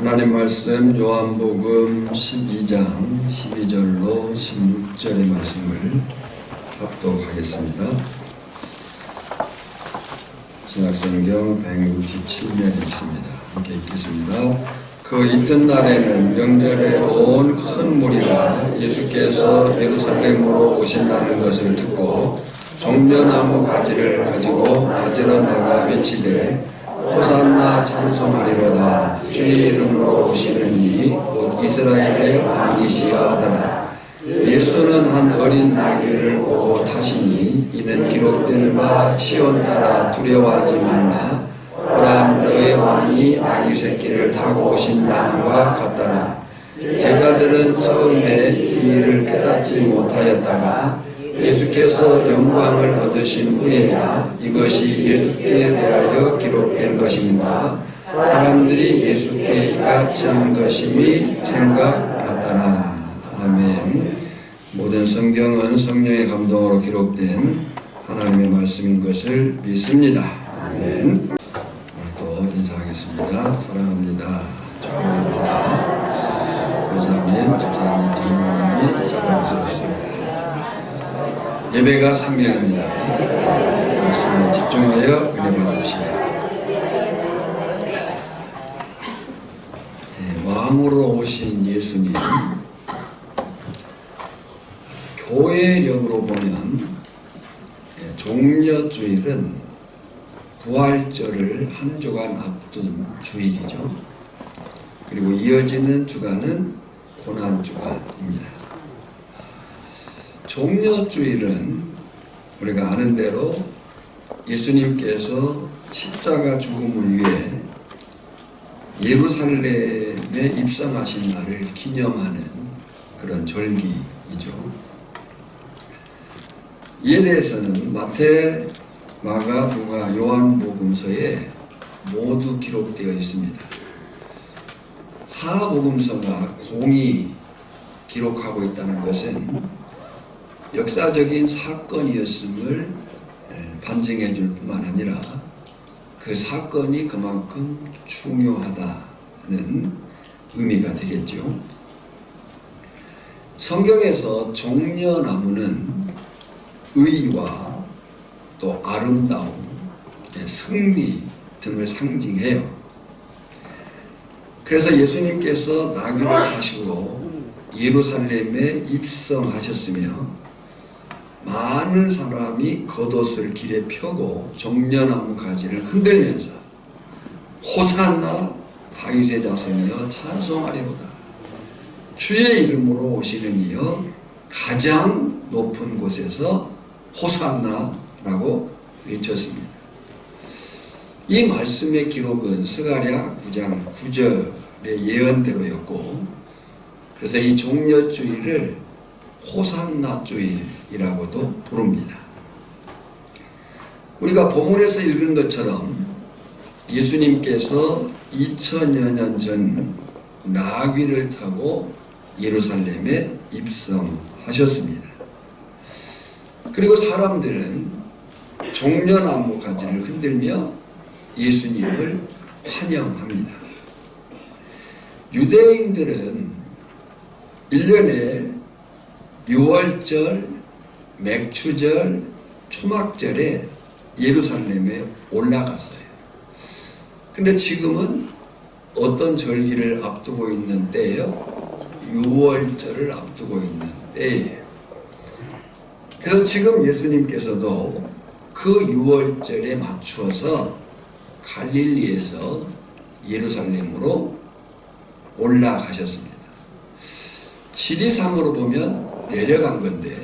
하나님 말씀 요한복음 12장 12절로 16절의 말씀을 합독하겠습니다. 신약성경 167면에 있습니다. 함께 읽겠습니다. 그 이튿날에는 명절에 온 큰 무리가 예수께서 예루살렘으로 오신다는 것을 듣고 종려나무 가지를 가지고 맞으러 나가 외치되 호산나 찬송하리로다. 주의 이름으로 오시는 이 곧 이스라엘의 왕이시여 하더라. 예수는 한 어린 나귀를 보고 타시니 이는 기록된 바 시온 따라 두려워하지 말라. 보라 너의 왕이 나귀 새끼를 타고 오신다함과 같더라. 제자들은 처음에 이 일을 깨닫지 못하였다가 예수께서 영광을 얻으신 후에야 이것이 예수께 대하여 기록된 것인가 사람들이 예수께 이같이 한 것임이 생각났더라. 아멘. 모든 성경은 성령의 감동으로 기록된 하나님의 말씀인 것을 믿습니다. 아멘. 오늘도 인사하겠습니다. 사랑합니다. 축복합니다. 교사님, 집사님, 주님이 자랑스럽습니다. 예배가 생명입니다. 말씀에 집중하여 은혜 받읍시다. 왕으로 오신 예수님, 교회력으로 보면 종려주일은 부활절을 한 주간 앞둔 주일이죠. 그리고 이어지는 주간은 고난주간입니다. 종려주일은 우리가 아는 대로 예수님께서 십자가 죽음을 위해 예루살렘에 입성하신 날을 기념하는 그런 절기이죠. 이에 대해서는 마태, 마가, 누가, 요한복음서에 모두 기록되어 있습니다. 사복음서가 공히 기록하고 있다는 것은 역사적인 사건이었음을 반증해 줄 뿐만 아니라 그 사건이 그만큼 중요하다는 의미가 되겠죠. 성경에서 종려나무는 의와 또 아름다움, 승리 등을 상징해요. 그래서 예수님께서 나귀를 타시고 예루살렘에 입성하셨으며 많은 사람이 겉옷을 길에 펴고 종려나무 가지를 흔들면서 호산나 다윗의 자손이여 찬송하리로다. 주의 이름으로 오시는 이여 가장 높은 곳에서 호산나라고 외쳤습니다. 이 말씀의 기록은 스가랴 9장 9절의 예언대로였고, 그래서 이 종려주일을 호산나주일이라고도 부릅니다. 우리가 본문에서 읽은 것처럼 예수님께서 2000여 년 전 나귀를 타고 예루살렘에 입성하셨습니다. 그리고 사람들은 종려나무 가지를 흔들며 예수님을 환영합니다. 유대인들은 1년에 6월절, 맥추절, 초막절에 예루살렘에 올라갔어요. 근데 지금은 어떤 절기를 앞두고 있는 때예요? 6월절을 앞두고 있는 때예요. 그래서 지금 예수님께서도 그 6월절에 맞추어서 갈릴리에서 예루살렘으로 올라가셨습니다. 지리상으로 보면 내려간 건데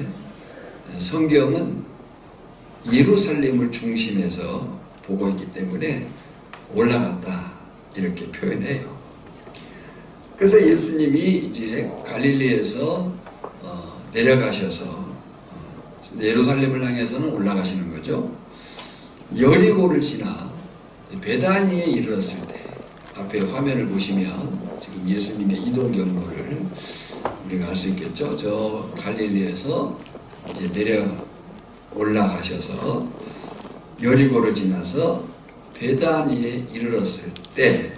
성경은 예루살렘을 중심에서 보고 있기 때문에 올라갔다 이렇게 표현해요. 그래서 예수님이 이제 갈릴리에서 내려가셔서 예루살렘을 향해서는 올라가시는 거죠. 여리고를 지나 베다니에 이르렀을 때 앞에 화면을 보시면 지금 예수님의 이동 경로를 우리가 알 수 있겠죠. 저 갈릴리에서 이제 내려 올라가셔서 여리고를 지나서 베다니에 이르렀을 때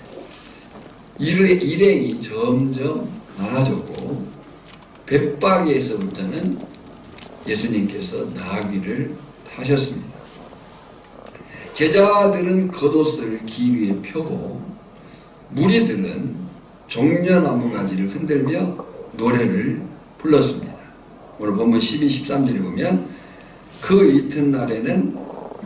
일행이 점점 많아졌고 벳바기에서부터는 예수님께서 나귀를 타셨습니다. 제자들은 겉옷을 길 위에 펴고 무리들은 종려나무 가지를 흔들며 노래를 불렀습니다. 오늘 본문 12, 13절에 보면 그 이튿날에는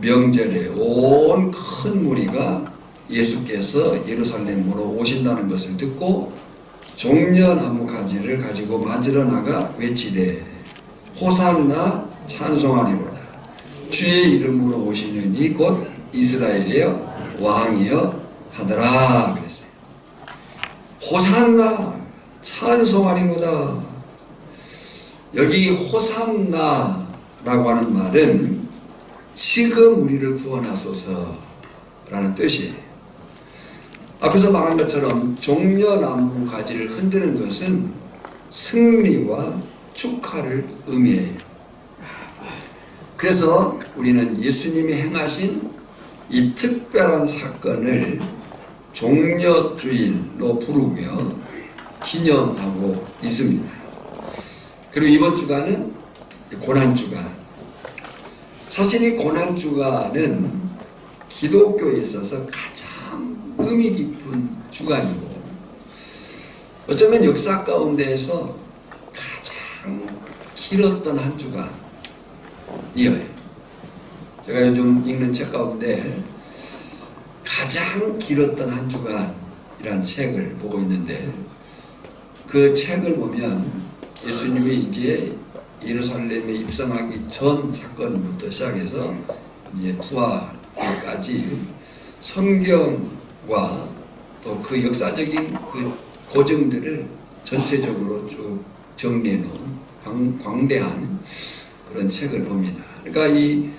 명절에 온 큰 무리가 예수께서 예루살렘으로 오신다는 것을 듣고 종려나무 가지를 가지고 맞으러 나가 외치되 호산나 찬송하리로다. 주의 이름으로 오시는 이 곧 이스라엘이여 왕이여 하더라 그랬어요. 호산나 찬송하리로다. 여기 호산나라고 하는 말은 지금 우리를 구원하소서라는 뜻이에요. 앞에서 말한 것처럼 종려나무 가지를 흔드는 것은 승리와 축하를 의미해요. 그래서 우리는 예수님이 행하신 이 특별한 사건을 종려주일로 부르며 기념하고 있습니다. 그리고 이번 주간은 고난주간. 사실 이 고난주간은 기독교에 있어서 가장 의미 깊은 주간이고 어쩌면 역사 가운데에서 가장 길었던 한 주간이에요. 제가 요즘 읽는 책 가운데 가장 길었던 한 주간이라는 책을 보고 있는데 그 책을 보면 예수님이 이제 예루살렘에 입성하기 전 사건부터 시작해서 이제 부활까지 성경과 또 그 역사적인 그 고증들을 전체적으로 쭉 정리해 놓은 광대한 그런 책을 봅니다. 그러니까 이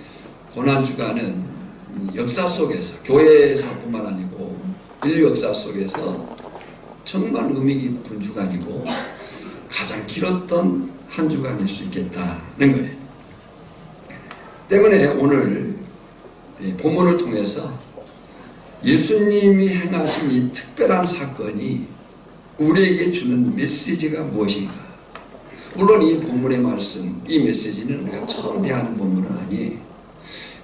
고난주간은 역사 속에서 교회에서뿐만 아니고 인류 역사 속에서 정말 의미 깊은 주간이고 가장 길었던 한 주간일 수 있겠다는 거예요. 때문에 오늘 본문을 통해서 예수님이 행하신 이 특별한 사건이 우리에게 주는 메시지가 무엇인가? 물론 이 본문의 말씀, 이 메시지는 우리가 처음 대하는 본문은 아니에요.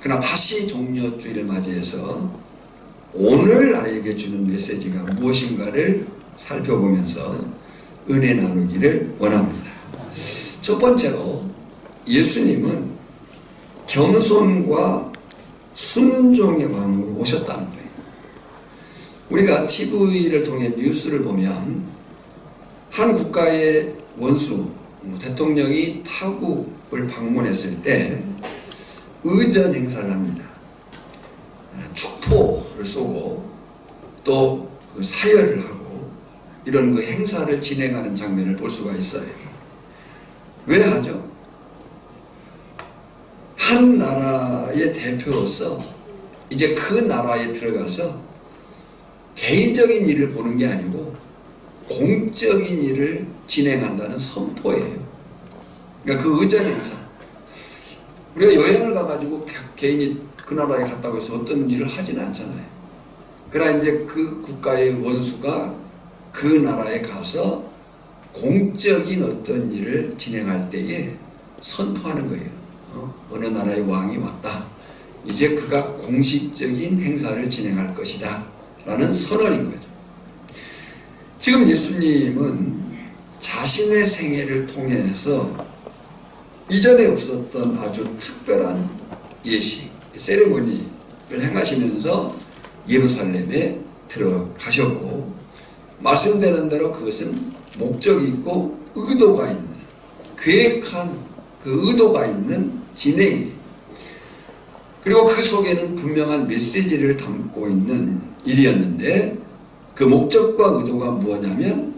그러나 다시 종려주일을 맞이해서 오늘 나에게 주는 메시지가 무엇인가를 살펴보면서 은혜 나누기를 원합니다. 첫 번째로 예수님은 겸손과 순종의 왕으로 오셨다는 거예요. 우리가 TV를 통해 뉴스를 보면 한 국가의 원수, 대통령이 타국을 방문했을 때 의전 행사를 합니다. 축포를 쏘고 또 사열을 하고 이런 그 행사를 진행하는 장면을 볼 수가 있어요. 왜 하죠? 한 나라의 대표로서 이제 그 나라에 들어가서 개인적인 일을 보는 게 아니고 공적인 일을 진행한다는 선포예요. 그러니까 그 의전 행사. 우리가 여행을 가가지고 개인이 그 나라에 갔다고 해서 어떤 일을 하지는 않잖아요. 그러나 이제 그 국가의 원수가 그 나라에 가서 공적인 어떤 일을 진행할 때에 선포하는 거예요. 어느 나라의 왕이 왔다. 이제 그가 공식적인 행사를 진행할 것이다. 라는 선언인 거죠. 지금 예수님은 자신의 생애를 통해서 이전에 없었던 아주 특별한 예식, 세레모니를 행하시면서 예루살렘에 들어가셨고 말씀되는 대로 그것은 목적이 있고 의도가 있는 계획한 그 의도가 있는 진행이 그리고 그 속에는 분명한 메시지를 담고 있는 일이었는데 그 목적과 의도가 무엇이냐면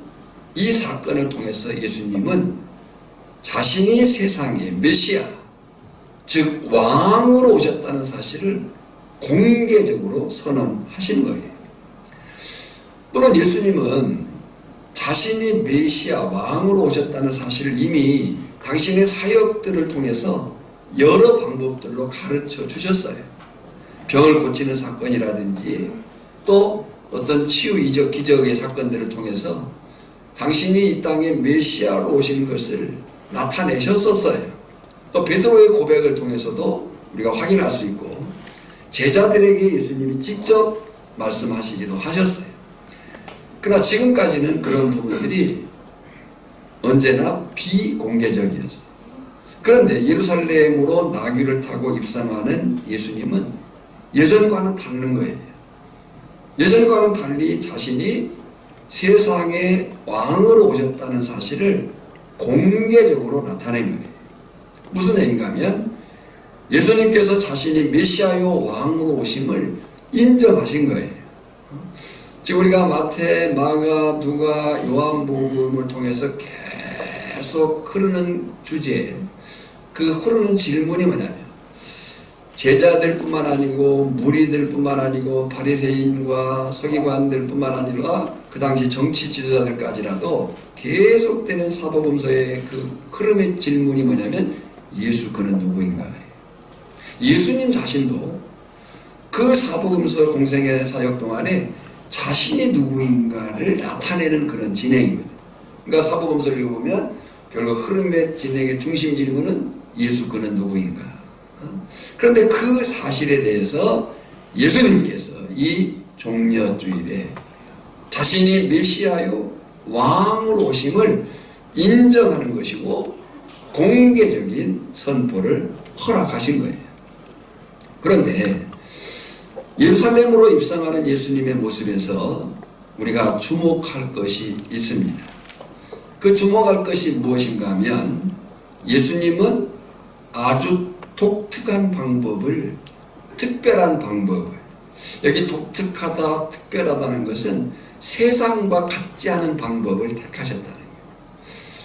이 사건을 통해서 예수님은 자신이 세상의 메시아 즉 왕으로 오셨다는 사실을 공개적으로 선언하신 거예요. 물론 예수님은 자신이 메시아 왕으로 오셨다는 사실을 이미 당신의 사역들을 통해서 여러 방법들로 가르쳐 주셨어요. 병을 고치는 사건이라든지 또 어떤 치유 이적 기적의 사건들을 통해서 당신이 이 땅에 메시아로 오신 것을 나타내셨었어요. 또 베드로의 고백을 통해서도 우리가 확인할 수 있고 제자들에게 예수님이 직접 말씀하시기도 하셨어요. 그러나 지금까지는 그런 부분들이 언제나 비공개적이었어요. 그런데 예루살렘으로 나귀를 타고 입성하는 예수님은 예전과는 다른 거예요. 예전과는 달리 자신이 세상의 왕으로 오셨다는 사실을 공개적으로 나타낸 거예요. 무슨 얘기인가 하면 예수님께서 자신이 메시아요 왕으로 오심을 인정하신 거예요. 지금 우리가 마태, 마가, 누가, 요한복음을 통해서 계속 흐르는 주제, 그 흐르는 질문이 뭐냐면 제자들뿐만 아니고 무리들뿐만 아니고 바리새인과 서기관들뿐만 아니라 그 당시 정치 지도자들까지라도 계속되는 사복음서의 그 흐름의 질문이 뭐냐면 예수 그는 누구인가? 예수님 자신도 그 사복음서 공생의 사역 동안에 자신이 누구인가를 나타내는 그런 진행입니다. 그러니까 사복음서를 읽어보면 결국 흐름의 진행의 중심 질문은 예수 그는 누구인가? 그런데 그 사실에 대해서 예수님께서 이 종려주일에 자신이 메시아요 왕으로 오심을 인정하는 것이고 공개적인 선포를 허락하신 거예요. 그런데 예루살렘으로 입성하는 예수님의 모습에서 우리가 주목할 것이 있습니다. 그 주목할 것이 무엇인가 하면 예수님은 아주 독특한 방법을, 특별한 방법을, 여기 독특하다, 특별하다는 것은 세상과 같지 않은 방법을 택하셨다는 거예요.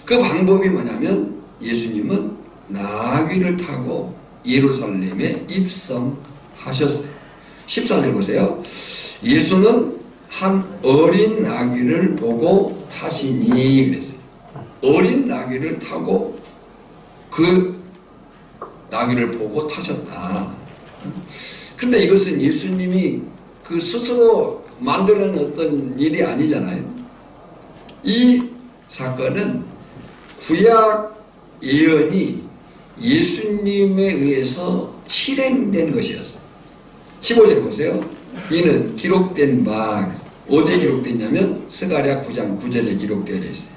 그 방법이 뭐냐면 예수님은 나귀를 타고 예루살렘에 입성하셨어요. 14절 보세요. 예수는 한 어린 나귀를 보고 타시니 그랬어요. 어린 나귀를 타고 그 나귀를 보고 타셨다. 그런데 이것은 예수님이 그 스스로 만들어낸 어떤 일이 아니잖아요. 이 사건은 구약 예언이 예수님에 의해서 실행된 것이었어요. 15절 보세요. 이는 기록된 바, 어디에 기록됐냐면 스가랴 9장 9절에 기록되어 있어요.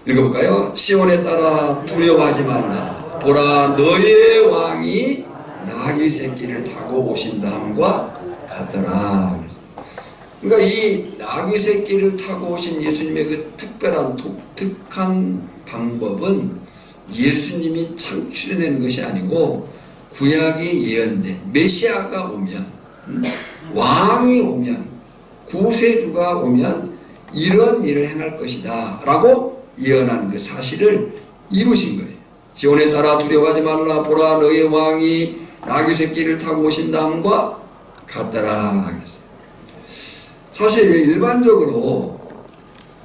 읽어볼까요? 시온에 따라 두려워하지 말라. 보라 너의 왕이 나귀 새끼를 타고 오신다함과 같더라. 그러니까 이 나귀 새끼를 타고 오신 예수님의 그 특별한 독특한 방법은 예수님이 창출해낸 것이 아니고 구약에 예언된 메시아가 오면, 왕이 오면, 구세주가 오면 이런 일을 행할 것이다 라고 예언한 그 사실을 이루신 거예요. 시온에 따라 두려워하지 말라. 보라 너의 왕이 나귀 새끼를 타고 오신다함과 같더라 그랬어요. 사실 일반적으로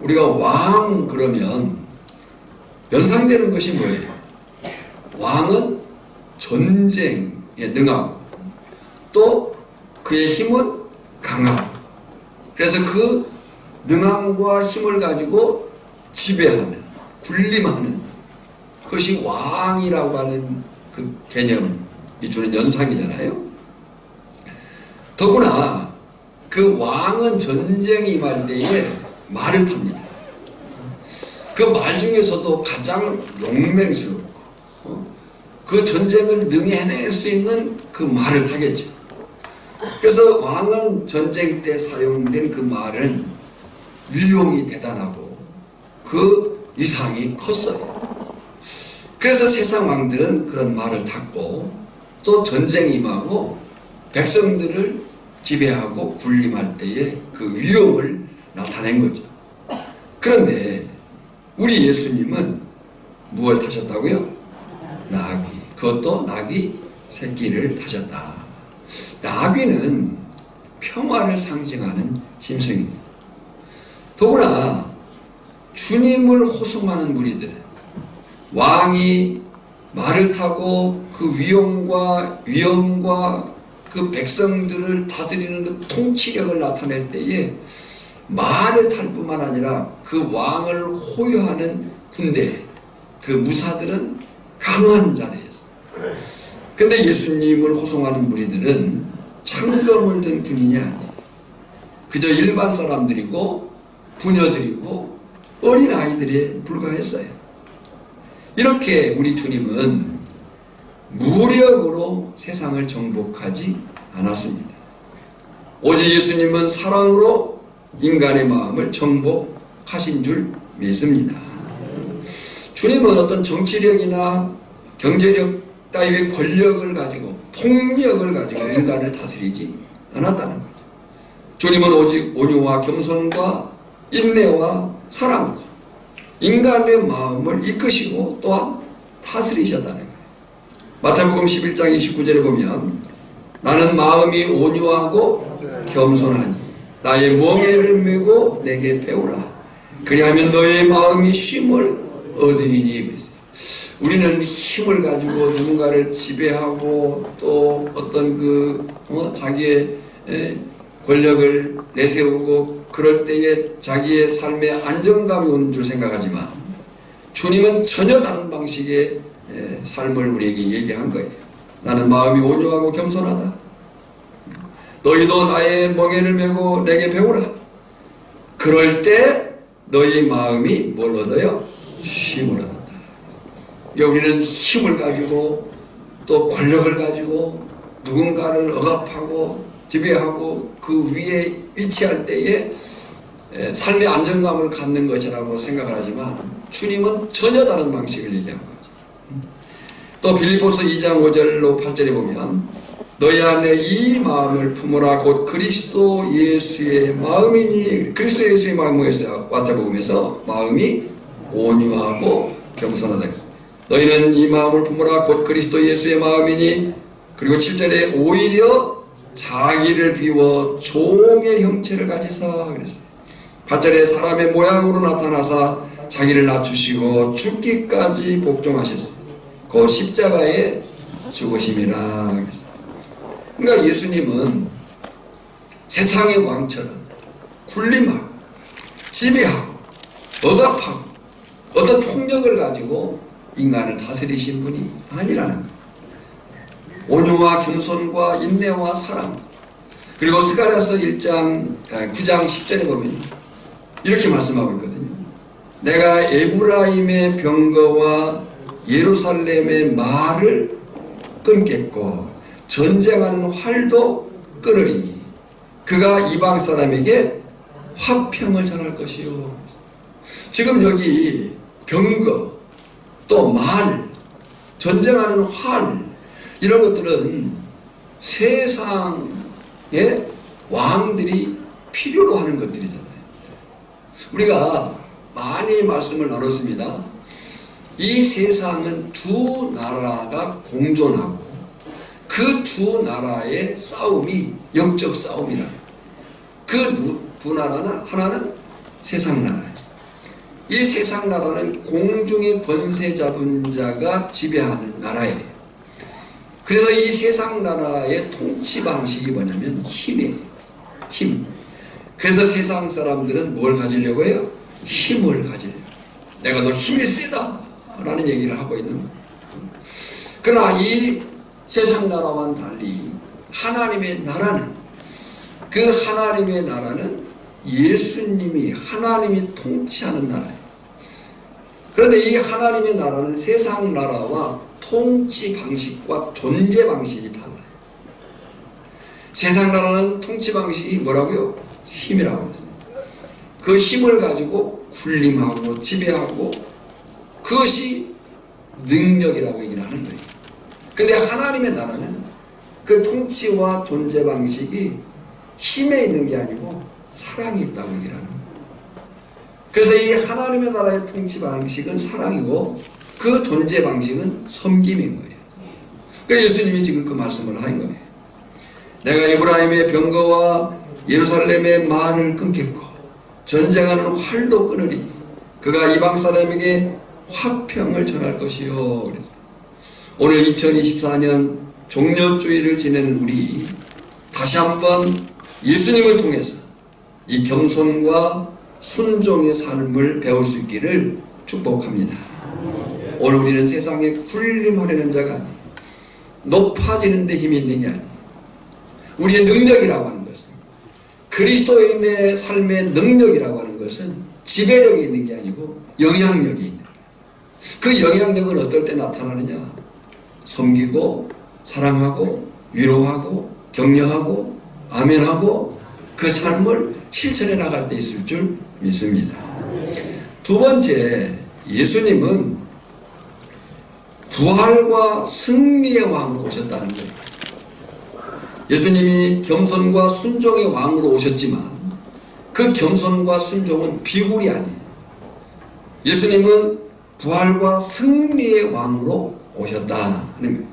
우리가 왕 그러면 연상되는 것이 뭐예요? 왕은 전쟁에 능하고 또 그의 힘은 강하고 그래서 그 능함과 힘을 가지고 지배하는, 군림하는 그것이 왕이라고 하는 그 개념이 주는 연상이잖아요. 더구나 그 왕은 전쟁이 임할 때에 말을 탑니다. 그 말 중에서도 가장 용맹스럽고 그 전쟁을 능히 해낼 수 있는 그 말을 타겠죠. 그래서 왕은 전쟁 때 사용된 그 말은 위용이 대단하고 그 위상이 컸어요. 그래서 세상 왕들은 그런 말을 탔고 또 전쟁이 임하고 백성들을 지배하고 군림할 때에 그 위용을 나타낸 거죠. 그런데 우리 예수님은 무엇을 타셨다고요? 나귀. 그것도 나귀 새끼를 타셨다. 나귀는 평화를 상징하는 짐승입니다. 더구나 주님을 호송하는 무리들은 왕이 말을 타고 그 위엄과 그 백성들을 다스리는 그 통치력을 나타낼 때에 말을 탈 뿐만 아니라 그 왕을 호위하는 군대, 그 무사들은 강한 자들이었어요. 그런데 예수님을 호송하는 무리들은 창검을 든 군인이 아니에요. 그저 일반 사람들이고 부녀들이고 어린 아이들에 불과했어요. 이렇게 우리 주님은 무력으로 세상을 정복하지 않았습니다. 오직 예수님은 사랑으로 인간의 마음을 정복하신 줄 믿습니다. 주님은 어떤 정치력이나 경제력 따위의 권력을 가지고 폭력을 가지고 인간을 다스리지 않았다는 거죠. 주님은 오직 온유와 겸손과 인내와 사랑으로 인간의 마음을 이끄시고 또한 다스리셨다는 거예요. 마태복음 11장 29절에 보면 나는 마음이 온유하고 겸손하니 나의 멍에를 메고 내게 배우라. 그리하면 너의 마음이 쉼을 얻으리니 그랬어요. 우리는 힘을 가지고 누군가를 지배하고 또 어떤 자기의 권력을 내세우고 그럴 때에 자기의 삶에 안정감이 오는 줄 생각하지만 주님은 전혀 다른 방식의 삶을 우리에게 얘기한 거예요. 나는 마음이 온유하고 겸손하다. 너희도 나의 멍에를 메고 내게 배우라. 그럴 때 너희 마음이 뭘 얻어요? 쉼을 얻는다. 우리는 힘을 가지고 또 권력을 가지고 누군가를 억압하고 지배하고 그 위에 위치할 때에 삶의 안정감을 갖는 것이라고 생각을 하지만 주님은 전혀 다른 방식을 얘기한 거죠. 또 빌립보서 2장 5절로 8절에 보면 너희 안에 이 마음을 품으라 곧 그리스도 예수의 마음이니 그리스도 예수의 마음에서 마태복음에서 마음이 온유하고 겸손하다. 너희는 이 마음을 품으라 곧 그리스도 예수의 마음이니 그리고 7절에 오히려 자기를 비워 종의 형체를 가지사 그랬어요. 8절에 사람의 모양으로 나타나사 자기를 낮추시고 죽기까지 복종하셨어요. 그 십자가에 죽으심이라 그랬어요. 그러니까 예수님은 세상의 왕처럼 군림하고 지배하고 억압하고 어떤 폭력을 가지고 인간을 다스리신 분이 아니라는 거예요. 온유와 겸손과 인내와 사랑. 그리고 스가랴서 9장 10절에 보면 이렇게 말씀하고 있거든요. 내가 에브라임의 병거와 예루살렘의 말을 끊겠고 전쟁하는 활도 끊으리니 그가 이방 사람에게 화평을 전할 것이요. 지금 여기 병거 또 말, 전쟁하는 활 이런 것들은 세상의 왕들이 필요로 하는 것들이잖아요. 우리가 많이 말씀을 나눴습니다. 이 세상은 두 나라가 공존하고 그 두 나라의 싸움이 영적 싸움이라. 그 두 나라는 하나는 세상 나라예요. 이 세상 나라는 공중의 권세 잡은 자가 지배하는 나라예요. 그래서 이 세상 나라의 통치 방식이 뭐냐면 힘이에요. 힘. 그래서 세상 사람들은 뭘 가지려고 해요? 힘을 가지려고. 내가 더 힘이 세다 라는 얘기를 하고 있는 거예요. 그러나 이 세상 나라와는 달리 하나님의 나라는 그 하나님의 나라는 예수님이 하나님이 통치하는 나라예요. 그런데 이 하나님의 나라는 세상 나라와 통치 방식과 존재 방식이 달라요. 세상 나라는 통치 방식이 뭐라고요? 힘이라고 했어요. 그 힘을 가지고 군림하고 지배하고 그것이 능력이라고 얘기를 하는 거예요. 그런데 하나님의 나라는 그 통치와 존재 방식이 힘에 있는 게 아니고 사랑이 있다고 얘기를 하는 거예요. 그래서 이 하나님의 나라의 통치 방식은 사랑이고 그 존재 방식은 섬김인 거예요. 그래서 예수님이 지금 그 말씀을 하는 거예요. 내가 에브라임의 병거와 예루살렘의 말을 끊겠고 전쟁하는 활도 끊으리. 그가 이방 사람에게 화평을 전할 것이요. 그래서 오늘 2024년 종려주의를 지내는 우리 다시 한번 예수님을 통해서 이 겸손과 순종의 삶을 배울 수 있기를 축복합니다. 오늘 우리는 세상에 군림하려는 자가 아니에요. 높아지는 데 힘이 있는 게 아니에요. 우리의 능력이라고 하는 것은, 그리스도인의 삶의 능력이라고 하는 것은 지배력이 있는 게 아니고 영향력이 있는 거예요. 그 영향력은 어떨 때 나타나느냐? 섬기고 사랑하고 위로하고 격려하고 아멘하고 그 삶을 실천해 나갈 때 있을 줄 믿습니다. 두 번째, 예수님은 부활과 승리의 왕으로 오셨다는 거예요. 예수님이 겸손과 순종의 왕으로 오셨지만 그 겸손과 순종은 비굴이 아니에요. 예수님은 부활과 승리의 왕으로 오셨다는 거예요.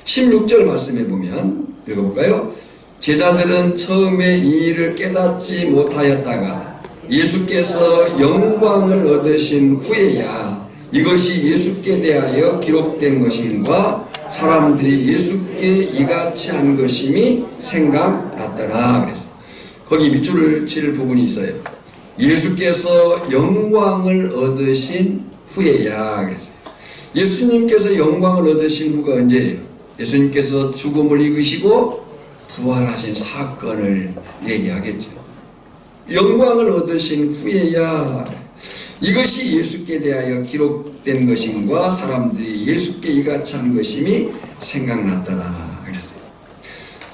16절 말씀해 보면 읽어볼까요? 제자들은 처음에 이 일을 깨닫지 못하였다가 예수께서 영광을 얻으신 후에야 이것이 예수께 대하여 기록된 것임과 사람들이 예수께 이같이 한 것임이 생각났더라. 그래서 거기 밑줄을 칠 부분이 있어요. 예수께서 영광을 얻으신 후에야. 그래서 예수님께서 영광을 얻으신 후가 언제예요? 예수님께서 죽음을 이기시고 부활하신 사건을 얘기하겠죠. 영광을 얻으신 후에야 이것이 예수께 대하여 기록된 것임과 사람들이 예수께 이같이 한 것임이 생각났더라. 그랬어요.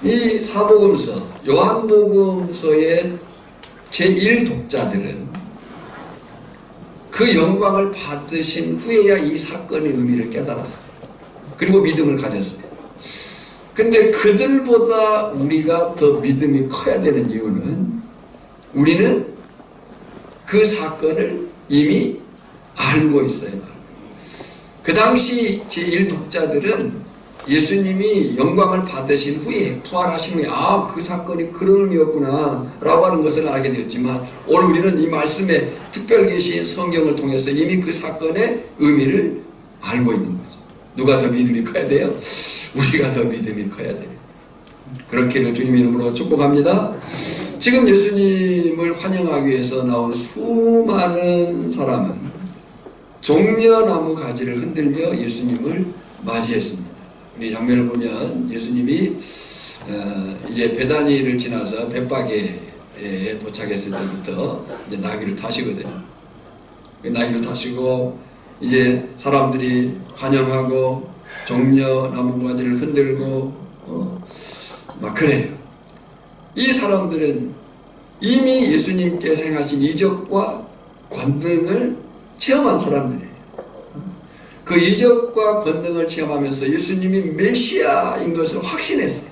이 사복음서, 요한복음서의 제1독자들은 그 영광을 받으신 후에야 이 사건의 의미를 깨달았어요. 그리고 믿음을 가졌어요. 근데 그들보다 우리가 더 믿음이 커야 되는 이유는 우리는 그 사건을 이미 알고 있어요. 그 당시 제1독자들은 예수님이 영광을 받으신 후에 부활하신 후에 그 사건이 그런 의미였구나 라고 하는 것을 알게 되었지만 오늘 우리는 이 말씀에 특별 계신 성경을 통해서 이미 그 사건의 의미를 알고 있는 거죠. 누가 더 믿음이 커야 돼요? 우리가 더 믿음이 커야 돼요. 그렇기를 주님의 이름으로 축복합니다. 지금 예수님을 환영하기 위해서 나온 수많은 사람은 종려나무 가지를 흔들며 예수님을 맞이했습니다. 우리 장면을 보면 예수님이 이제 베다니를 지나서 벳바게에 도착했을 때부터 이제 나귀를 타시거든요. 나귀를 타시고 이제 사람들이 환영하고 종려나무 가지를 흔들고 막 그래요. 이 사람들은 이미 예수님께서 행하신 이적과 권능을 체험한 사람들이에요. 그 이적과 권능을 체험하면서 예수님이 메시아인 것을 확신했어요.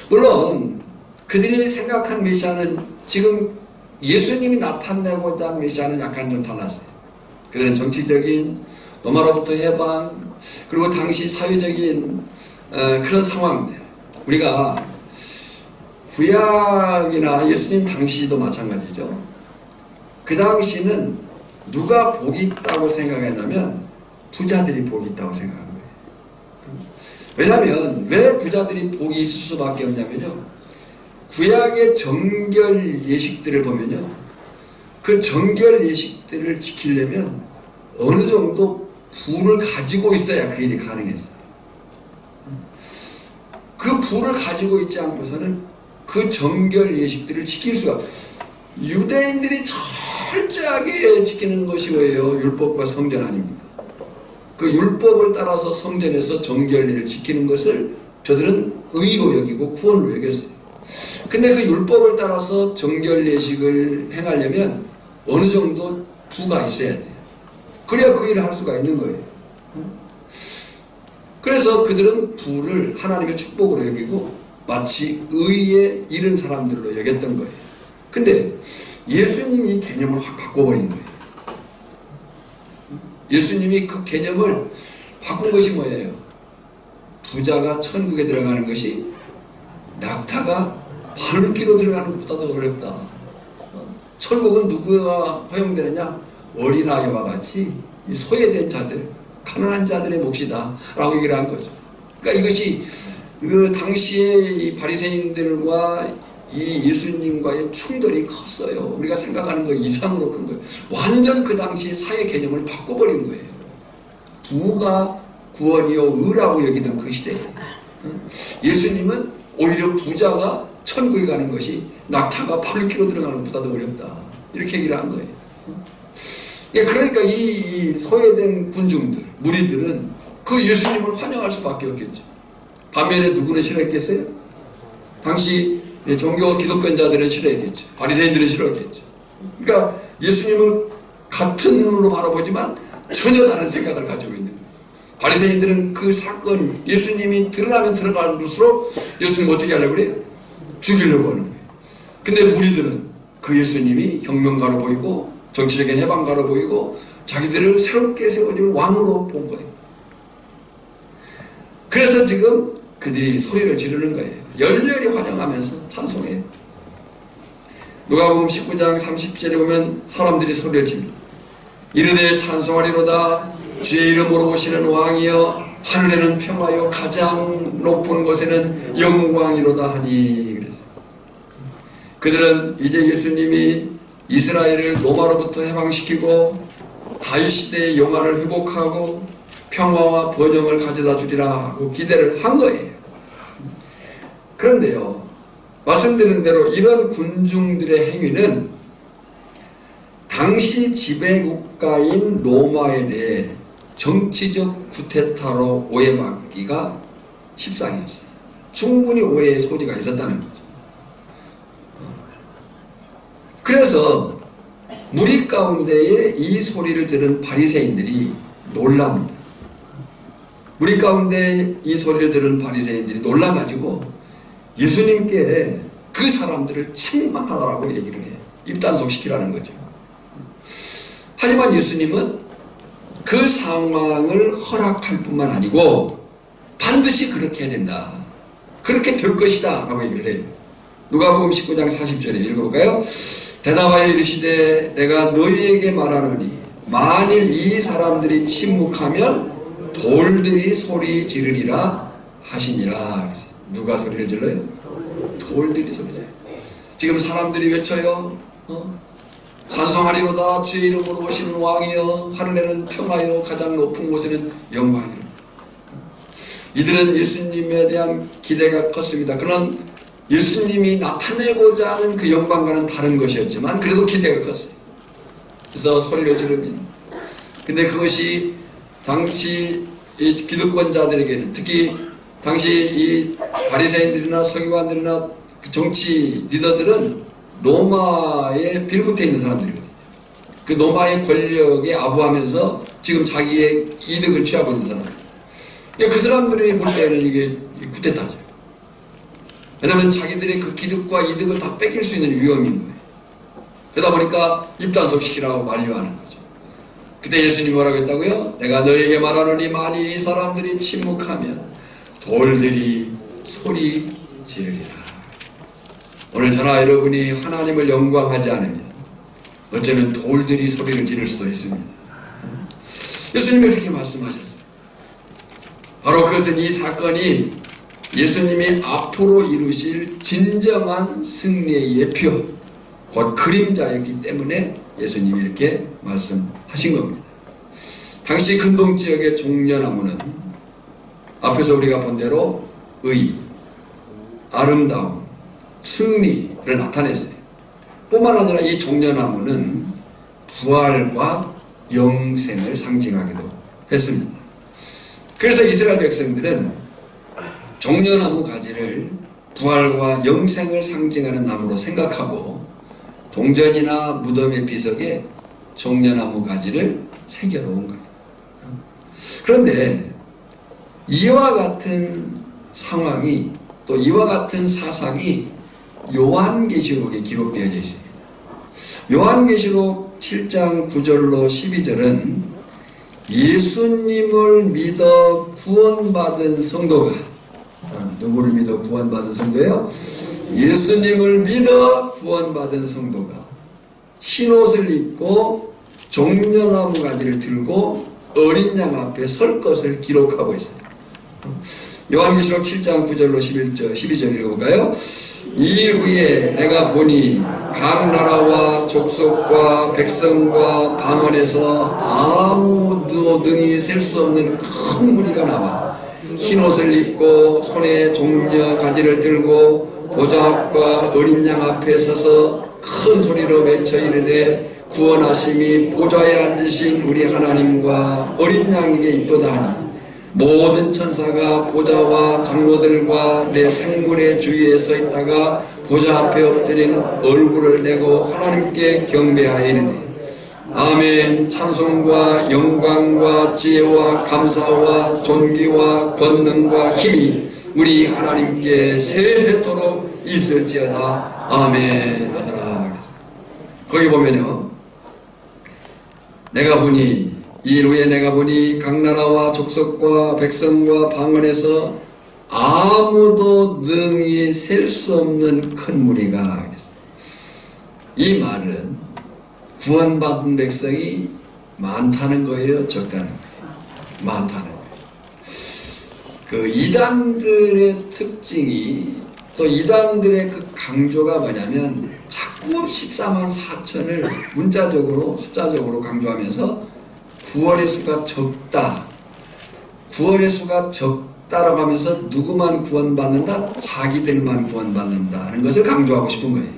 물론 그들이 생각한 메시아는 지금 예수님이 나타내고자 한 메시아는 약간 좀 달랐어요. 그들은 정치적인 로마로부터 해방 그리고 당시 사회적인 그런 상황들, 우리가 구약이나 예수님 당시도 마찬가지죠. 그 당시는 누가 복이 있다고 생각했냐면 부자들이 복이 있다고 생각한 거예요. 왜냐하면 왜 부자들이 복이 있을 수밖에 없냐면요, 구약의 정결 예식들을 보면요, 그 정결 예식들을 지키려면 어느 정도 부를 가지고 있어야 그 일이 가능했어요. 그 부를 가지고 있지 않고서는 그 정결 예식들을 지킬 수가 없어요. 유대인들이 철저하게 지키는 것이 뭐예요? 율법과 성전 아닙니까? 그 율법을 따라서 성전에서 정결례를 지키는 것을 저들은 의로 여기고 구원으로 여겼어요. 근데 그 율법을 따라서 정결례식을 행하려면 어느 정도 부가 있어야 돼요. 그래야 그 일을 할 수가 있는 거예요. 그래서 그들은 부를 하나님의 축복으로 여기고 마치 의에 이른 사람들로 여겼던 거예요. 근데 예수님이 이 개념을 확 바꿔버린 거예요. 예수님이 그 개념을 바꾼 것이 뭐예요? 부자가 천국에 들어가는 것이 낙타가 바늘기로 들어가는 것보다 더 어렵다. 천국은 누구가 허용되느냐? 어린아이와 같이 소외된 자들, 가난한 자들의 몫이다 라고 얘기를 한 거죠. 그러니까 이것이 그 당시에 이 바리새인들과 이 예수님과의 충돌이 컸어요. 우리가 생각하는 것 이상으로 큰 거예요. 완전 그 당시 사회 개념을 바꿔버린 거예요. 부가 구원이요 의라고 여기던 그 시대에 예수님은 오히려 부자가 천국에 가는 것이 낙타가 바로 길로 들어가는 것보다도 어렵다, 이렇게 얘기를 한 거예요. 그러니까 이 소외된 군중들, 무리들은 그 예수님을 환영할 수밖에 없겠죠. 반면에 누구는 싫어했겠어요? 당시 종교 기독권자들은 싫어했겠죠. 바리새인들은 싫어했겠죠. 그러니까 예수님을 같은 눈으로 바라보지만 전혀 다른 생각을 가지고 있는 거예요. 바리새인들은 그 사건, 예수님이 드러나면 드러날수록 예수님 어떻게 하려고 그래요? 죽이려고 하는 거예요. 근데 무리들은 그 예수님이 혁명가로 보이고 정치적인 해방가로 보이고 자기들을 새롭게 세워줄 왕으로 본 거예요. 그래서 지금 그들이 소리를 지르는 거예요. 열렬히 환영하면서 찬송해요. 누가복음 19장 30절에 보면 사람들이 소리를 지릅니다. 이르되 찬송하리로다 주의 이름으로 오시는 왕이여 하늘에는 평화요 가장 높은 곳에는 영광이로다 하니. 그래서 그들은 이제 예수님이 이스라엘을 로마로부터 해방시키고 다윗 시대의 영화를 회복하고 평화와 번영을 가져다 주리라 하고 기대를 한 거예요. 그런데요, 말씀드린 대로 이런 군중들의 행위는 당시 지배국가인 로마에 대해 정치적 쿠데타로 오해받기가 십상이었어요. 충분히 오해의 소지가 있었다는 거죠. 그래서 무리 가운데에 이 소리를 들은 바리새인들이 놀랍니다. 무리 가운데 이 소리를 들은 바리새인들이 놀라가지고 예수님께 그 사람들을 책망하라고 얘기를 해요. 입단속시키라는 거죠. 하지만 예수님은 그 상황을 허락할 뿐만 아니고 반드시 그렇게 해야 된다, 그렇게 될 것이다 라고 얘기를 해요. 누가복음 19장 40절에 읽어볼까요? 대답하여 이르시되 내가 너희에게 말하노니 만일 이 사람들이 침묵하면 돌들이 소리 지르리라 하시니라. 누가 소리를 질러요? 돌들이 소리 질러요. 지금 사람들이 외쳐요. 찬송하리로다 주의 이름으로 오시는 왕이여 하늘에는 평화여 가장 높은 곳에는 영광이여. 이들은 예수님에 대한 기대가 컸습니다. 그런 예수님이 나타내고자 하는 그 영광과는 다른 것이었지만 그래도 기대가 컸어요. 그래서 소리를 지릅니다. 근데 그것이 당시 이 기득권자들에게는, 특히 당시 이 바리새인들이나 서기관들이나 정치 리더들은 로마에 빌붙어 있는 사람들이거든요. 그 로마의 권력에 아부하면서 지금 자기의 이득을 취하고 있는 사람들. 그 사람들이 볼 때는 이게 쿠데타죠. 왜냐하면 자기들의 그 기득과 이득을 다 뺏길 수 있는 위험인 거예요. 그러다 보니까 입단속시키라고 만류하는 거죠. 그때 예수님이 뭐라고 했다고요? 내가 너에게 말하노니 만일 이 사람들이 침묵하면 돌들이 소리 지르리라. 오늘 저나 여러분이 하나님을 영광하지 않으면 어쩌면 돌들이 소리를 지를 수도 있습니다. 예수님이 그렇게 말씀하셨어요. 바로 그것은 이 사건이 예수님이 앞으로 이루실 진정한 승리의 예표, 곧 그림자였기 때문에 예수님이 이렇게 말씀하신 겁니다. 당시 근동지역의 종려나무는 앞에서 우리가 본 대로 의, 아름다움, 승리를 나타냈어요. 뿐만 아니라 이 종려나무는 부활과 영생을 상징하기도 했습니다. 그래서 이스라엘 백성들은 종려나무 가지를 부활과 영생을 상징하는 나무로 생각하고 동전이나 무덤의 비석에 종려나무 가지를 새겨놓은 거예요. 그런데 이와 같은 상황이, 또 이와 같은 사상이 요한계시록에 기록되어 있습니다. 요한계시록 7장 9절로 12절은 예수님을 믿어 구원받은 성도가, 누구를 믿어 구원받은 성도예요? 예수님을 믿어 구원받은 성도가 흰옷을 입고 종려나무 가지를 들고 어린 양 앞에 설 것을 기록하고 있어요. 요한계시록 7장 9절로 12절 읽어볼까요? 이일 후에 내가 보니 각 나라와 족속과 백성과 방언에서 아무도 능히 셀 수 없는 큰 무리가 나와 흰옷을 입고 손에 종려 가지를 들고 보좌 앞과 어린 양 앞에 서서 큰 소리로 외쳐 이르되 구원하심이 보좌에 앉으신 우리 하나님과 어린 양에게 있도다 하니 모든 천사가 보좌와 장로들과 내 생물의 주위에 서 있다가 보좌 앞에 엎드린 얼굴을 내고 하나님께 경배하여 이르되 아멘. 찬송과 영광과 지혜와 감사와 존귀와 권능과 힘이 우리 하나님께 세세토록 있을지어다. 아멘 하더라. 거기 보면요, 내가 보니 이일 후에 내가 보니 각 나라와 족속과 백성과 방언에서 아무도 능히 셀 수 없는 큰 무리가. 이 말은 구원받은 백성이 많다는 거예요, 적다는 거예요? 많다는 거예요. 그 이단들의 특징이, 또 이단들의 그 강조가 뭐냐면 자꾸 14만 4천을 문자적으로 숫자적으로 강조하면서 구원의 수가 적다, 구원의 수가 적다라고 하면서 누구만 구원받는다? 자기들만 구원받는다 하는 것을 강조하고 싶은 거예요.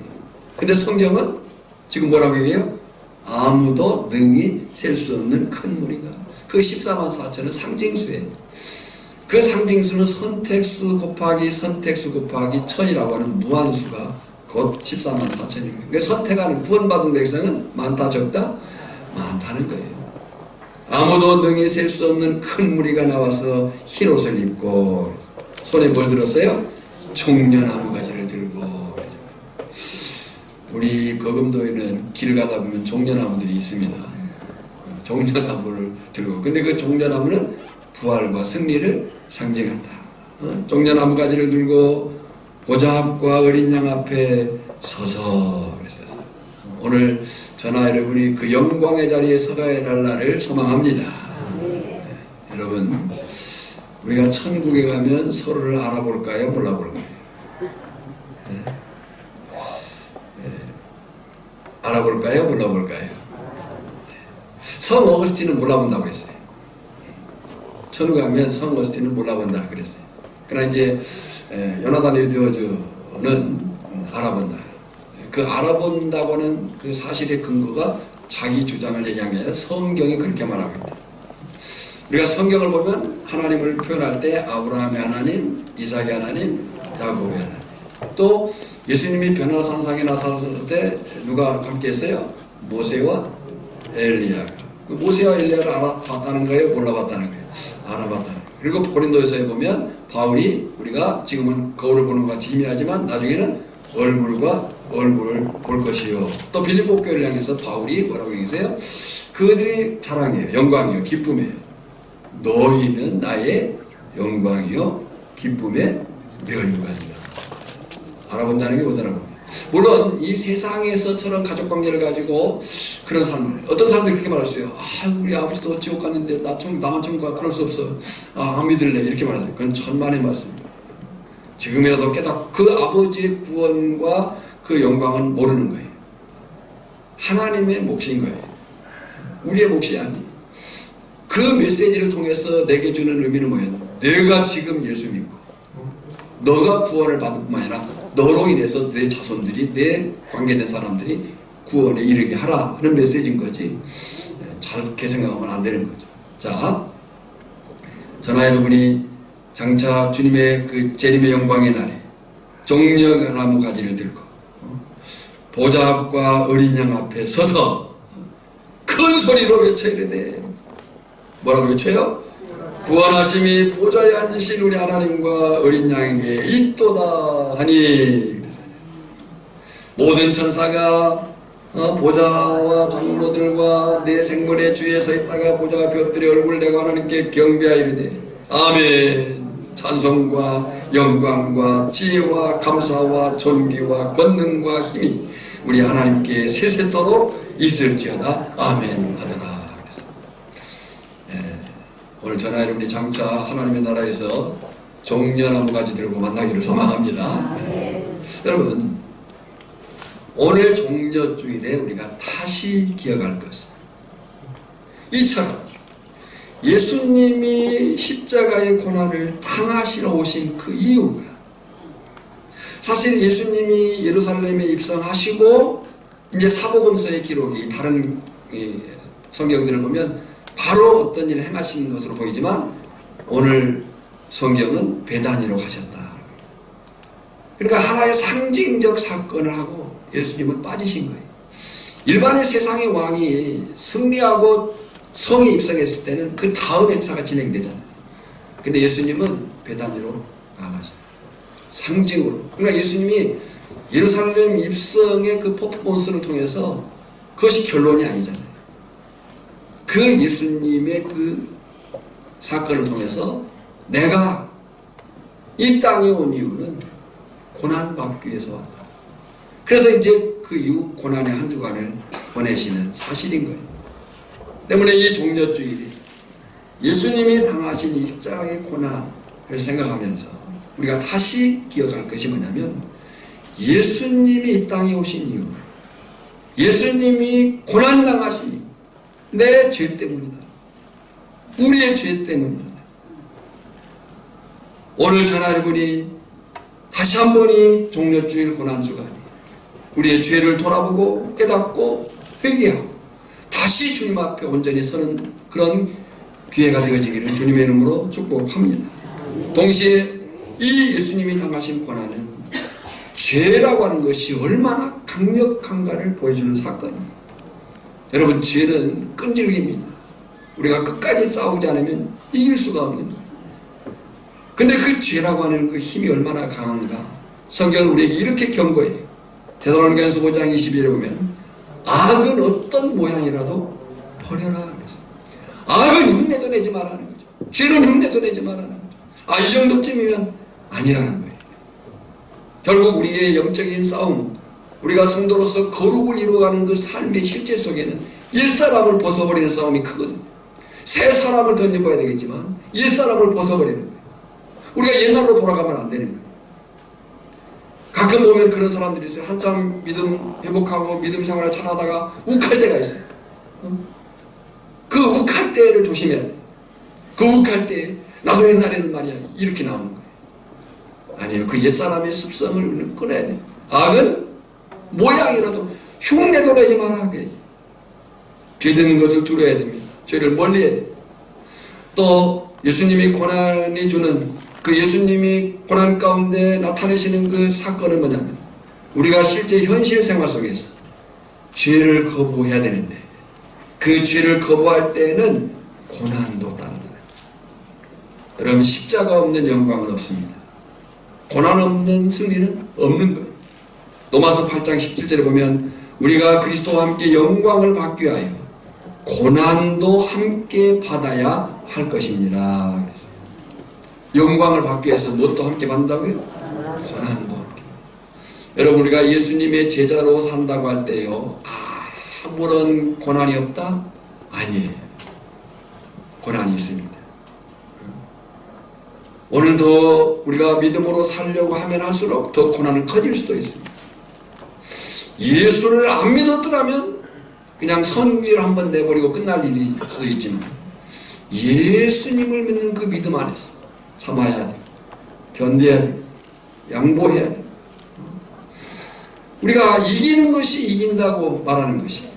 근데 성경은 지금 뭐라고 얘기해요? 아무도 능히 셀 수 없는 큰 무리가. 그 14만 4천은 상징수예요. 그 상징수는 선택수 곱하기 선택수 곱하기 천이라고 하는 무한수가 곧 14만 4천입니다. 그래서 선택하는 구원받은 백성은 많다 적다? 많다는 거예요. 아무도 능히 셀 수 없는 큰 무리가 나와서 흰옷을 입고 손에 뭘 들었어요? 종려나무 가지를 들고. 우리 거금도에는 길 가다 보면 종려나무들이 있습니다. 종려나무를 들고. 근데 그 종려나무는 부활과 승리를 상징한다. 종려나무 가지를 들고 보좌 앞과 어린 양 앞에 서서 그랬어요. 오늘 저나 여러분이 그 영광의 자리에 서가야 할 날을 소망합니다. 여러분, 우리가 천국에 가면 서로를 알아볼까요? 몰라볼까요? 알아볼까요? 몰라볼까요? 성 어거스틴은 몰라본다고 했어요. 천국 가면 성 어거스틴은 몰라본다 그랬어요. 그러나 이제 요나단 에드워즈는 알아본다. 그 알아본다고는 그 사실의 근거가 자기 주장을 얘기한 게 아니라 성경이 그렇게 말하고 있다. 우리가 성경을 보면 하나님을 표현할 때 아브라함의 하나님, 이삭의 하나님, 야곱의 하나님. 또 예수님이 변화산상에 나타났을 때 누가 함께 했어요? 모세와 엘리야가. 그 모세와 엘리야를 알아봤다는 거예요? 몰라봤다는 거예요? 알아봤다는 거예요. 그리고 고린도에서에 보면 바울이 우리가 지금은 거울을 보는 것 같이 희미하지만 나중에는 얼굴과 얼굴을 볼 것이요. 또 빌립보 교회를 향해서 바울이 뭐라고 얘기했어요? 그들이 자랑이에요. 영광이요. 기쁨이에요. 너희는 나의 영광이요. 기쁨의 멸류관이다. 알아본다는 게 못 알아봅니다. 물론 이 세상에서처럼 가족관계를 가지고 그런 삶을, 어떤 사람들이 그렇게 말했어요. 우리 아버지도 지옥 갔는데 나만 천국 가. 그럴 수 없어. 안 믿을래. 이렇게 말하세요. 그건 천만의 말씀입니다. 지금이라도 깨닫고 그 아버지의 구원과 그 영광은 모르는 거예요. 하나님의 몫인 거예요. 우리의 몫이 아니에요. 그 메시지를 통해서 내게 주는 의미는 뭐예요? 내가 지금 예수 믿고 너가 구원을 받을 뿐만 아니라 너로 인해서 내 자손들이, 내 관계된 사람들이 구원에 이르게 하라 하는 메시지인 거지. 잘게 생각하면 안 되는 거죠. 자, 저나 여러분이 장차 주님의 그 재림의 영광의 날에 종려나무 가지를 들고 보좌 앞과 어린 양 앞에 서서 큰 소리로 외쳐 이르되, 뭐라고 외쳐요? 구원하심이 보좌에 앉으신 우리 하나님과 어린 양에게 있도다 하니. 모든 천사가 보좌와 장로들과 내 생물의 주위에 서 있다가 보좌 앞에 엎드려 얼굴을 내고 하나님께 경배하여 이르되 아멘. 찬송과 영광과 지혜와 감사와 존귀와 권능과 힘이 우리 하나님께 세세토록 있을지어다. 아멘 하더라. 오늘 저나 여러분이 장차 하나님의 나라에서 종려나무 가지 들고 만나기를 소망합니다. 여러분, 오늘 종려주일에 우리가 다시 기억할 것은 이처럼 예수님이 십자가의 고난을 당하시러 오신 그 이유가, 사실 예수님이 예루살렘에 입성하시고 이제 사복음서의 기록이 다른 성경들을 보면 바로 어떤 일을 행하신 것으로 보이지만 오늘 성경은 베다니로 가셨다. 그러니까 하나의 상징적 사건을 하고 예수님은 빠지신 거예요. 일반의 세상의 왕이 승리하고 성에 입성했을 때는 그 다음 행사가 진행되잖아요. 근데 예수님은 베다니로 나가셨어요. 상징으로. 그러니까 예수님이 예루살렘 입성의 그 퍼포먼스를 통해서 그것이 결론이 아니잖아요. 그 예수님의 그 사건을 통해서 내가 이 땅에 온 이유는 고난받기 위해서 왔다. 그래서 이제 그 이후 고난의 한 주간을 보내시는 사실인 거예요. 때문에 이 종려주일이 예수님이 당하신 이 십자가의 고난을 생각하면서 우리가 다시 기억할 것이 뭐냐면, 예수님이 이 땅에 오신 이유, 예수님이 고난당하신 이유, 내 죄 때문이다. 우리의 죄 때문이다. 오늘 전하를 보니 다시 한 번이 종려주일 고난주간이 우리의 죄를 돌아보고 깨닫고 회개하고 다시 주님 앞에 온전히 서는 그런 기회가 되어지기를 주님의 이름으로 축복합니다. 동시에 이 예수님이 당하신 고난은 죄라고 하는 것이 얼마나 강력한가를 보여주는 사건입니다. 여러분, 죄는 끈질깁니다. 우리가 끝까지 싸우지 않으면 이길 수가 없는 거예요. 근데 그 죄라고 하는 그 힘이 얼마나 강한가, 성경은 우리에게 이렇게 경고해요. 데살로니가전서 5장 22절에 보면 악은 어떤 모양이라도 버려라. 악은 흉내도 내지 말라는 거죠. 죄는 흉내도 내지 말라는 거죠. 이 정도쯤이면 아니라는 거예요. 결국 우리의 영적인 싸움, 우리가 성도로서 거룩을 이루어가는 그 삶의 실제 속에는 옛사람을 벗어버리는 싸움이 크거든요. 새 사람을 던져봐야 되겠지만 옛사람을 벗어버리는 거예요. 우리가 옛날로 돌아가면 안 되는 거예요. 가끔 보면 그런 사람들이 있어요. 한참 믿음 회복하고 믿음 생활을 잘하다가 욱할 때가 있어요. 그 욱할 때를 조심해야 돼요. 그 욱할 때 나도 옛날에는 말이야 이렇게 나오는 거예요. 아니에요. 그 옛사람의 습성을 끊어야 돼요. 악은 모양이라도 흉내도 내지 마라. 죄 되는 것을 두려워야 됩니다. 죄를 멀리 해야 돼요. 또 예수님이 고난이 주는 그 예수님이 고난 가운데 나타내시는 그 사건은 뭐냐면, 우리가 실제 현실 생활 속에서 죄를 거부해야 되는데 그 죄를 거부할 때는 고난도 따른다. 여러분, 십자가 없는 영광은 없습니다. 고난 없는 승리는 없는 거예요. 로마서 8장 17절에 보면 우리가 그리스도와 함께 영광을 받기 위하여 고난도 함께 받아야 할 것입니다. 그랬어요. 영광을 받기 위해서 무엇도 함께 받는다고요? 고난도 함께. 여러분, 우리가 예수님의 제자로 산다고 할 때요, 아무런 고난이 없다? 아니에요. 고난이 있습니다. 오늘 더 우리가 믿음으로 살려고 하면 할수록 더 고난은 커질 수도 있습니다. 예수를 안 믿었더라면 그냥 선기를 한번 내버리고 끝날 일일 수도 있지만, 예수님을 믿는 그 믿음 안에서 참아야 돼, 견뎌야 돼, 양보해야 돼. 우리가 이기는 것이 이긴다고 말하는 것이,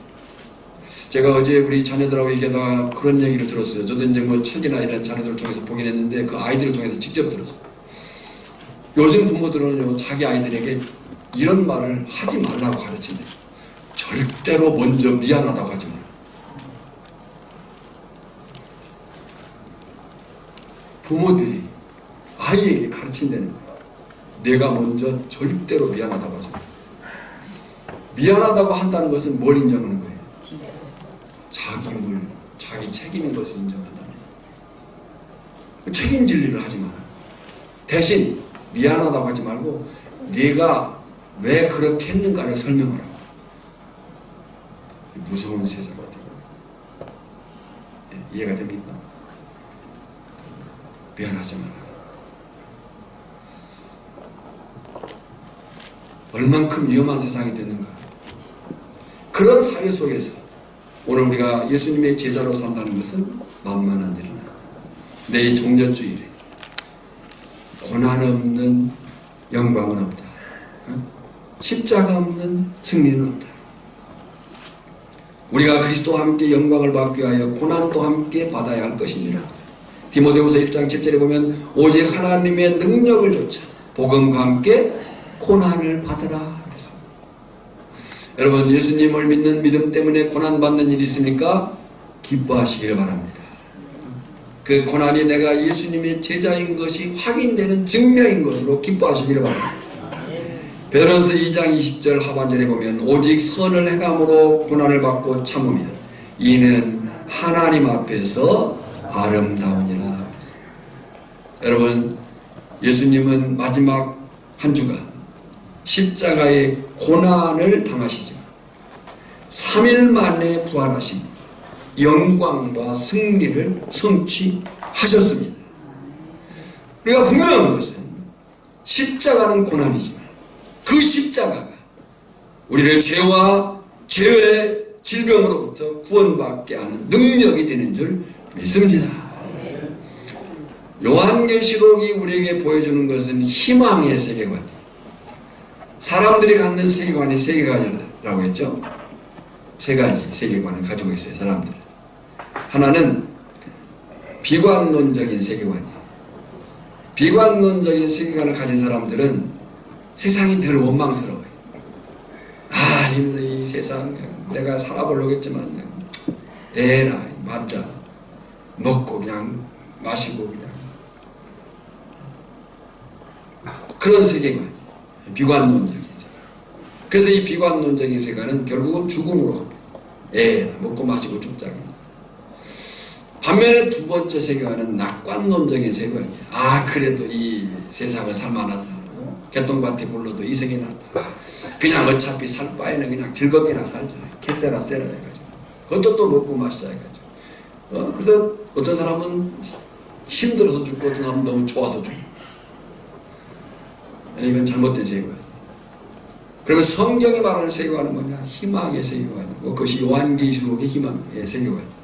제가 어제 우리 자녀들하고 얘기하다가 그런 얘기를 들었어요. 저도 이제 뭐 책이나 이런 자녀들을 통해서 보긴 했는데 그 아이들을 통해서 직접 들었어요. 요즘 부모들은요, 자기 아이들에게 이런 말을 하지 말라고 가르친대요. 절대로 먼저 미안하다고 하지 마라. 부모들이 아이에게 가르친다는 거예요. 내가 먼저 절대로 미안하다고 하지 마라. 미안하다고 한다는 것은 뭘 인정하는 거예요? 자기 물, 자기 책임인 것을 인정한다는 거예요. 책임질 일을 하지 마라. 대신 미안하다고 하지 말고 네가 왜 그렇게 했는가를 설명하라고. 무서운 세상 같아요. 이해가 됩니까? 미안하지 마라. 얼만큼 위험한 세상이 되는가. 그런 사회 속에서 오늘 우리가 예수님의 제자로 산다는 것은 만만한 일은 아니에요. 내 종려주일에 고난 없는 영광은 없다. 십자가 없는 승리는 없다. 우리가 그리스도와 함께 영광을 받기 위하여 고난도 함께 받아야 할 것이니라. 디모데후서 1장 7절에 보면 오직 하나님의 능력을 좇아 복음과 함께 고난을 받으라. 여러분, 예수님을 믿는 믿음 때문에 고난받는 일이 있습니까? 기뻐하시길 바랍니다. 그 고난이 내가 예수님의 제자인 것이 확인되는 증명인 것으로 기뻐하시길 바랍니다. 베드로전서 2장 20절 하반절에 보면 오직 선을 행함으로 고난을 받고 참으면 이는 하나님 앞에서 아름다우니라. 여러분, 예수님은 마지막 한 주간 십자가의 고난을 당하시지만 3일 만에 부활하신 영광과 승리를 성취하셨습니다. 우리가 분명한 것은 십자가는 고난이지만 그 십자가가 우리를 죄와 죄의 질병으로부터 구원받게 하는 능력이 되는 줄 믿습니다. 요한계시록이 우리에게 보여주는 것은 희망의 세계관. 사람들이 갖는 세계관이 세 가지라고 했죠. 세 가지 세계관을 가지고 있어요. 사람들. 하나는 비관론적인 세계관이에요. 비관론적인 세계관을 가진 사람들은 세상이 늘 원망스러워요. 아, 이 세상 내가 살아보려고 했지만 에라 맞아 먹고 그냥 마시고 그냥 그런 세계관. 비관론적인 세계. 그래서 이 비관론적인 세계는 결국은 죽음으로 갑니다. 먹고 마시고 죽자기. 반면에 두 번째 세계관은 낙관론적인 세계관이에요. 아, 그래도 이 세상을 살만하다. 개똥밭에 불러도 이승이 낫다. 그냥 어차피 살 바에는 그냥 즐겁게나 살자. 캐세라 세라 해가지고. 그것도 또 먹고 마시자 해가지고. 그래서 어떤 사람은 힘들어서 죽고 어떤 사람은 너무 좋아서 죽고. 이건 잘못된 세계관이에요. 그러면 성경이 말하는 세계관은 뭐냐? 희망의 세계관이고 그것이 요한계시록의 희망의 세계관이에요.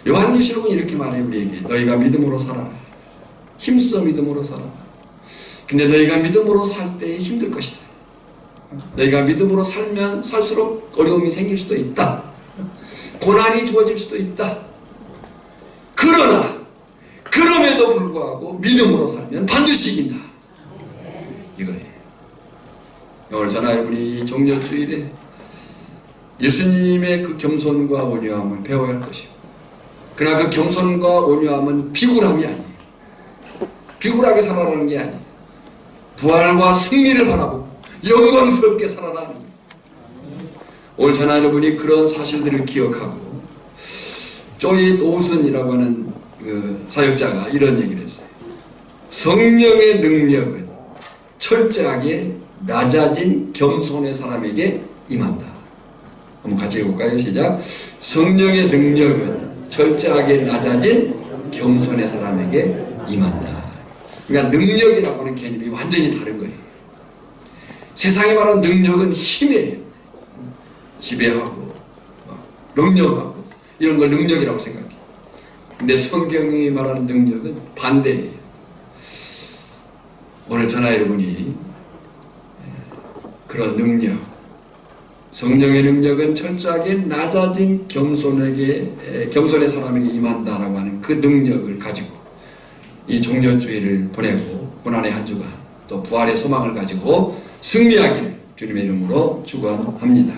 요한계시록은 이렇게 말해요. 우리에게 너희가 믿음으로 살아라. 힘써 믿음으로 살아라. 근데 너희가 믿음으로 살 때 힘들 것이다. 너희가 믿음으로 살면 살수록 어려움이 생길 수도 있다. 고난이 주어질 수도 있다. 그러나 그럼에도 불구하고 믿음으로 살면 반드시 이긴다. 이거예요. 오늘 저나 여러분이 종려주일에 예수님의 그 겸손과 온유함을 배워야 할 것이고, 그러나 그 겸손과 온유함은 비굴함이 아니에요. 비굴하게 살아가는 게 아니에요. 부활과 승리를 바라보고 영광스럽게 살아가는 거예요. 오늘 저나 여러분이 그런 사실들을 기억하고, 조이 도슨이라고 하는 그 사역자가 이런 얘기를 했어요. 성령의 능력은 철저하게 낮아진 겸손의 사람에게 임한다. 한번 같이 읽어볼까요? 시작. 성령의 능력은 철저하게 낮아진 겸손의 사람에게 임한다. 그러니까 능력이라고 하는 개념이 완전히 다른 거예요. 세상에 말하는 능력은 힘이에요. 지배하고 명령하고 이런 걸 능력이라고 생각해요. 근데 성경이 말하는 능력은 반대예요. 오늘 저나 여러분이 그런 능력, 성령의 능력은 철저하게 낮아진 겸손의 사람에게 임한다라고 하는 그 능력을 가지고 이 종려주의를 보내고 고난의 한 주간 또 부활의 소망을 가지고 승리하기를 주님의 이름으로 축원합니다.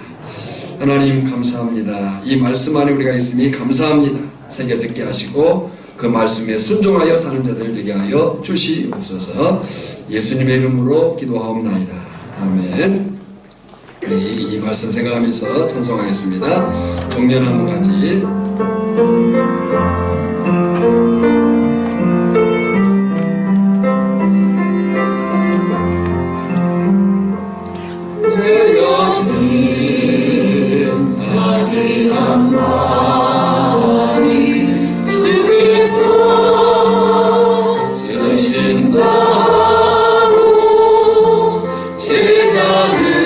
하나님 감사합니다. 이 말씀 안에 우리가 있으니 감사합니다. 새겨 듣게 하시고 그 말씀에 순종하여 사는 자들 되게 하여 주시옵소서. 예수님의 이름으로 기도하옵나이다. 아멘. 이 말씀 생각하면서 찬송하겠습니다. 종려나무 가지. 쓰신 바로 제자들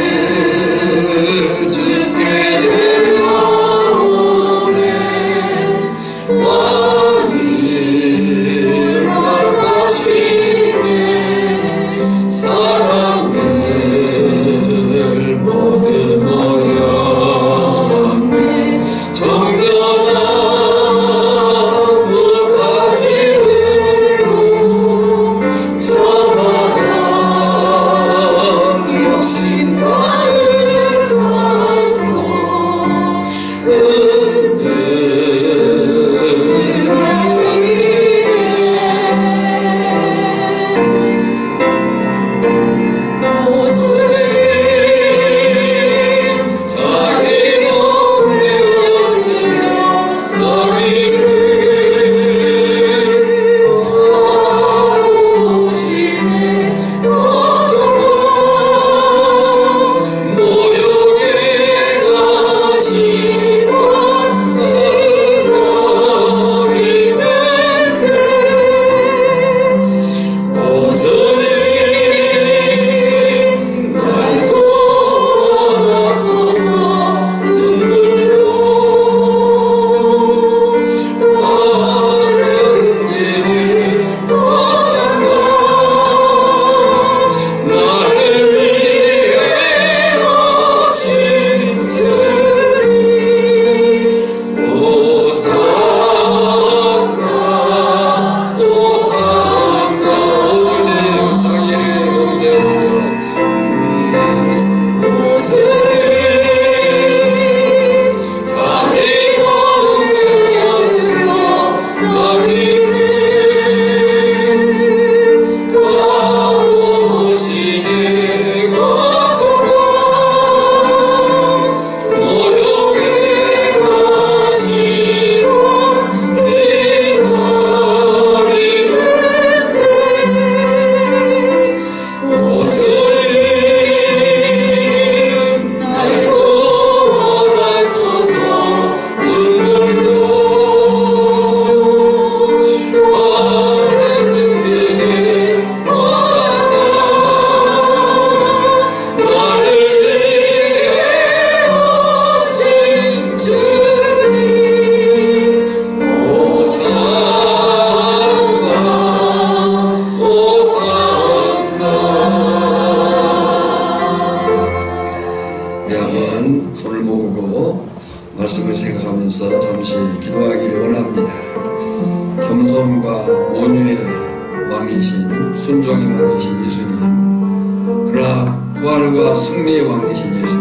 순종의 왕이신 예수님, 그러나 부활과 승리의 왕이신 예수,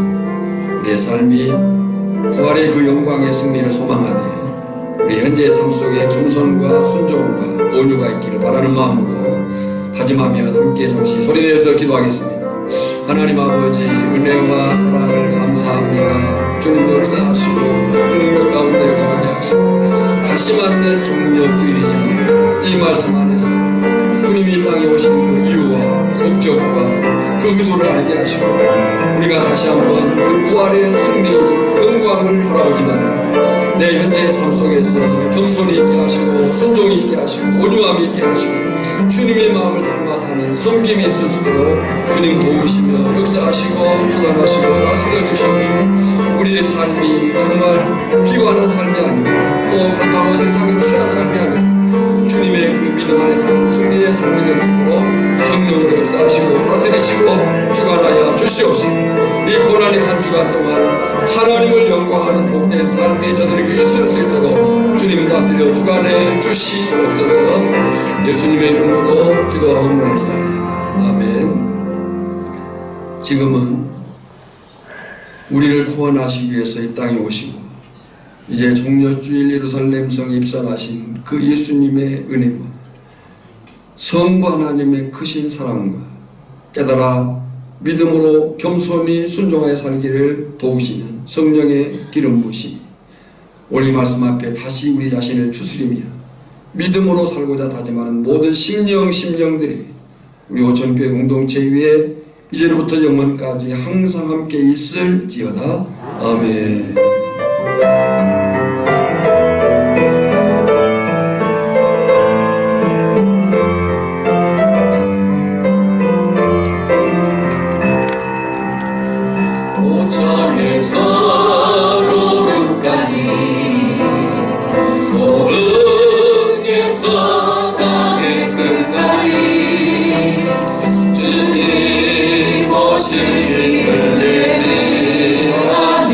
우리의 삶이 부활의 그 영광의 승리를 소망하되 우리 현재의 삶 속에 겸손과 순종과 온유가 있기를 바라는 마음으로 다짐하며 함께 잠시 소리내서 기도하겠습니다. 하나님 아버지, 은혜와 사랑을 감사합니다. 주님도 역사하시고 수능력 가운데 거하게 하시고 다시 만날 종료주일이지만 이 말씀 안에서 주님이 이 땅에 오신 그 이유와 목적과 그 의도를 알게 하시고 우리가 다시 한번 그 부활의 승리 영광을 바라오지만 내 현재의 삶 속에서 겸손히 있게 하시고 순종이 있게 하시고 온유함이 있게 하시고 주님의 마음을 담아 사는 섬김이 있을 수 있도록 주님 도우시며 역사하시고 주관하시고 다스려 주시고 우리의 삶이 정말 비관한 삶이 아니고 또 그렇다고 세상이 취한 삶이 아니고 주님의 그 믿음 안에 사는 승리의 삶이 될 수 있도록 성령으로 역사하시고 다스리시고 주관하여 주시옵시고 이 고난의 한 주간 동안 하나님을 영광하는 복된 삶이 저들에게 있을 수 있도록 주님 다스려 주관해 주시옵소서. 예수님의 이름으로 기도하옵나이다. 아멘. 지금은 우리를 구원하시기 위해서 이 땅에 오시고 이제 종려주일 예루살렘 성에 입성하신 그 예수님의 은혜와 성부 하나님의 크신 사랑과 깨달아 믿음으로 겸손히 순종하여 살기를 도우시는 성령의 기름 부으심이 오늘 이 말씀 앞에 다시 우리 자신을 추스리며 믿음으로 살고자 다짐하는 모든 심령들이 우리 오천교회 공동체 위에 이제부터 영원까지 항상 함께 있을지어다. 아멘. 오천에서 도끝까지 도릉에서 땅의 끝까지 주님 오시기를 예배하며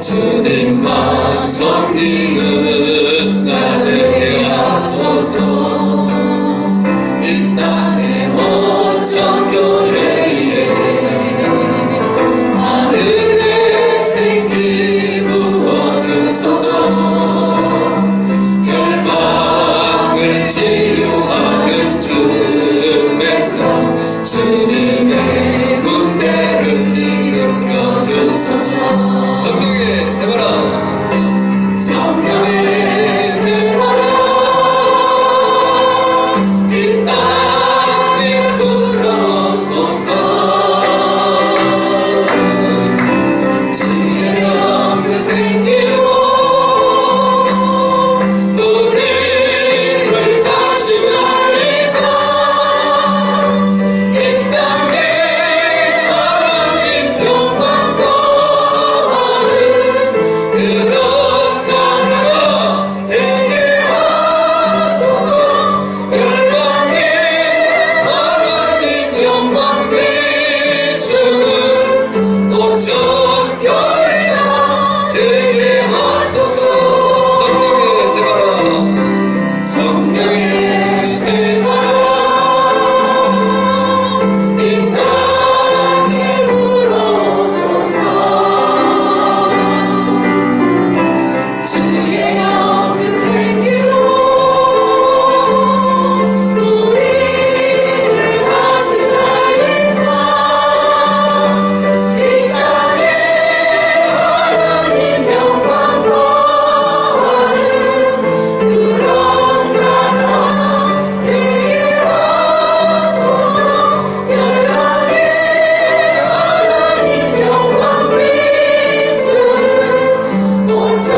주님만 섬기는 나 되게 하소서. 이 땅의 오천교회에 하늘의 생기 부어주소서. 열방을 치유하는 주님의 삶 주님의 군대를 일으켜 주소서. 성령의 세바라 성령의 세바라 이 땅에 불어소서. 지혜 없는 생기로 우리를 다시 살리사 이 땅에 하나님 영광 거하는 그런 나라가 되게 하소서. 열방에 하나님 영광 비추는 오천교회가 되게 하소서. 성령의 세바라 이 땅에 불어소서. 주의 영의 생기로 우리를 다시 살리사 이 땅에 하나님 영광 거하는 그런 나라 되게 하소서. 열방에 하나님 영광 비추는 오천